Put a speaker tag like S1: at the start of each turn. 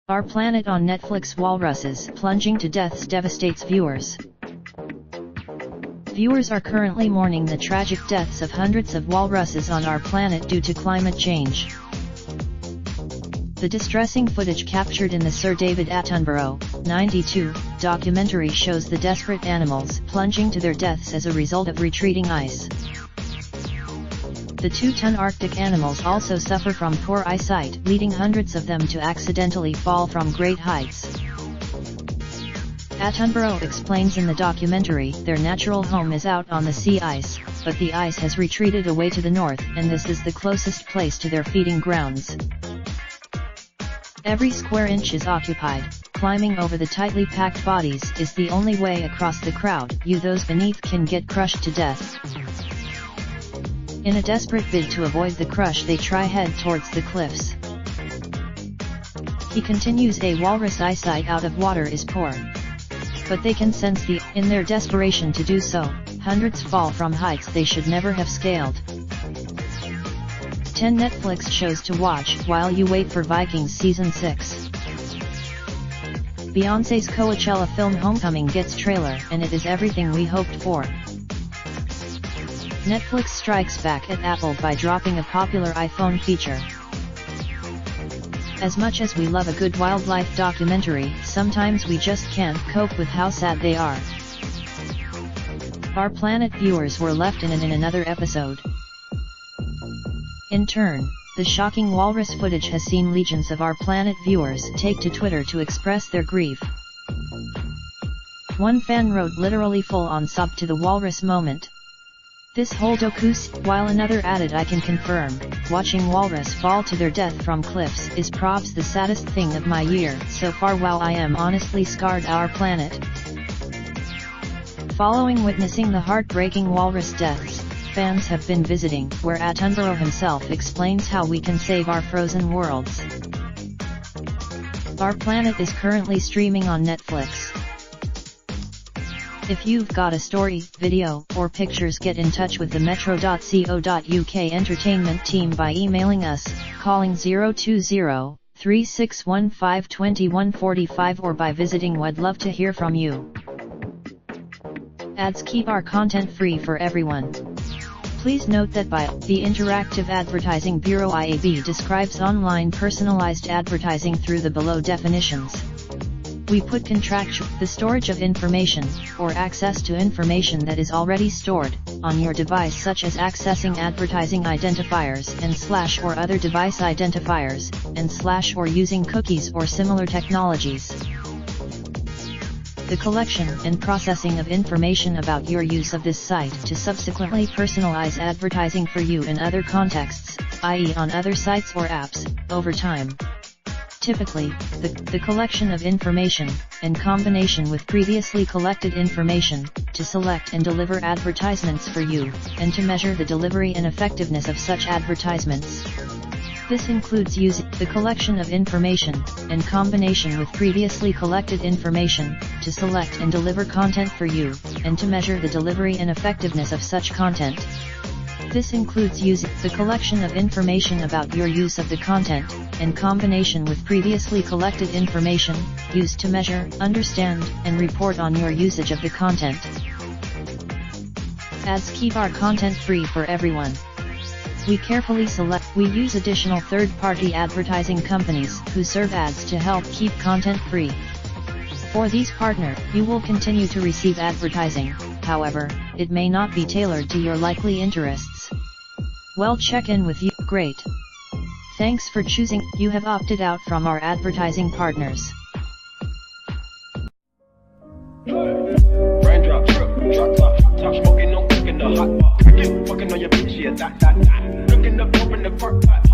S1: Our Planet on Netflix Walruses, plunging to deaths devastates viewers. Viewers are currently mourning the tragic deaths of hundreds of walruses on our planet due to climate change. The distressing footage captured in the Sir David Attenborough, 92, documentary shows the desperate animals plunging to their deaths as a result of retreating ice. The 2-ton Arctic animals also suffer from poor eyesight, leading hundreds of them to accidentally fall from great heights. Attenborough explains in the documentary their natural home is out on the sea ice, but the ice has retreated away to the north, and this is the closest place to their feeding grounds. Every square inch is occupied. Climbing over the tightly packed bodies is the only way across the crowd. Those beneath can get crushed to death. In a desperate bid to avoid the crush, they try head towards the cliffs. He continues, a walrus eyesight out of water is poor. But they can sense in their desperation to do so, hundreds fall from heights they should never have scaled. 10 Netflix shows to watch while you wait for Vikings Season 6. Beyoncé's Coachella film Homecoming gets trailer, and it is everything we hoped for. Netflix strikes back at Apple by dropping a popular iPhone feature. As much as we love a good wildlife documentary, sometimes we just can't cope with how sad they are. Our Planet viewers were left in another episode. In turn, the shocking walrus footage has seen legions of Our Planet viewers take to Twitter to express their grief. One fan wrote literally full-on sob to the walrus moment. This whole docu's, while another added, I can confirm, watching walrus fall to their death from cliffs is probs the saddest thing of my year so far. Wow, I am honestly scarred. Our Planet. Following witnessing the heartbreaking walrus deaths, fans have been visiting, where Attenborough himself explains how we can save our frozen worlds. Our Planet is currently streaming on Netflix. If you've got a story, video, or pictures, get in touch with the metro.co.uk entertainment team by emailing us, calling 020-3615-2145, or by visiting. We'd love to hear from you. Ads keep our content free for everyone. Please note that the Interactive Advertising Bureau IAB describes online personalized advertising through the below definitions. We put the storage of information, or access to information that is already stored, on your device, such as accessing advertising identifiers and / or other device identifiers, and / or using cookies or similar technologies. The collection and processing of information about your use of this site to subsequently personalize advertising for you in other contexts, i.e. on other sites or apps, over time. Typically, the collection of information, in combination with previously collected information, to select and deliver advertisements for you, and to measure the delivery and effectiveness of such advertisements. This includes using the collection of information, in combination with previously collected information, to select and deliver content for you, and to measure the delivery and effectiveness of such content. This includes using the collection of information about your use of the content, in combination with previously collected information, used to measure, understand, and report on your usage of the content. Ads keep our content free for everyone. We use additional third-party advertising companies who serve ads to help keep content free. For these partners, you will continue to receive advertising, however, it may not be tailored to your likely interests. Well, check in with you. Great. Thanks for choosing. You have opted out from our advertising partners.
S2: Raindrop, drop top, smoking, no cooking the hot pot. Fucking on your bitch, yeah, that. Looking up, open the park pot.